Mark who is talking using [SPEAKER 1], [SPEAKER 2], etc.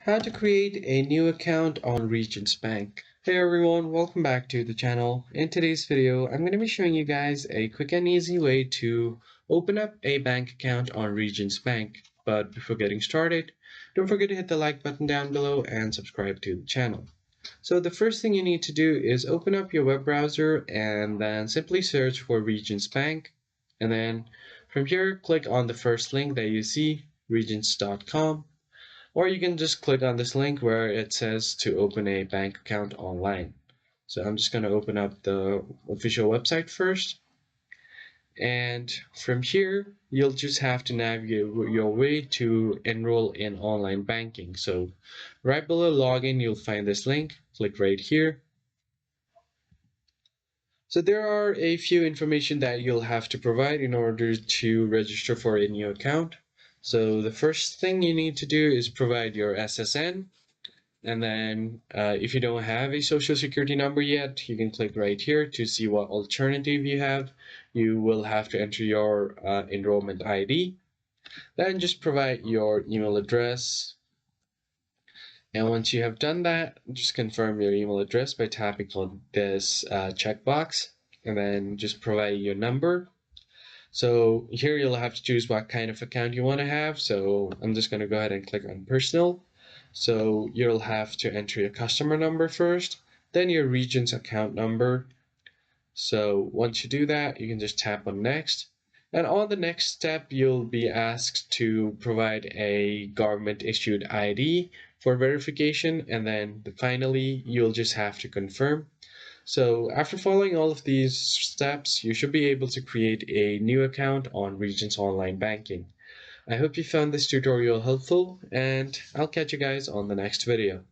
[SPEAKER 1] How to create a new account on Regions Bank. Hey everyone, welcome back to the channel. In today's video, I'm going to be showing you guys a quick and easy way to open up a bank account on Regions Bank. But before getting started, don't forget to hit the like button down below and subscribe to the channel. So the first thing you need to do is open up your web browser and then simply search for Regions Bank. And then from here, click on the first link that you see, regions.com. Or you can just click on this link where it says to open a bank account online. So I'm just going to open up the official website first. And from here, you'll just have to navigate your way to enroll in online banking. So right below login, you'll find this link. Click right here. So there are a few information that you'll have to provide in order to register for a new account. So the first thing you need to do is provide your SSN. And then if you don't have a social security number yet, you can click right here to see what alternative you have. You will have to enter your enrollment ID. Then just provide your email address. And once you have done that, just confirm your email address by tapping on this checkbox. And then just provide your number. So here you'll have to choose what kind of account you want to have. So I'm just going to go ahead and click on personal. So you'll have to enter your customer number first, then your region's account number. So once you do that, you can just tap on next. And on the next step, you'll be asked to provide a government issued ID for verification. And then finally, you'll just have to confirm. So after following all of these steps, you should be able to create a new account on Regions Online Banking. I hope you found this tutorial helpful, and I'll catch you guys on the next video.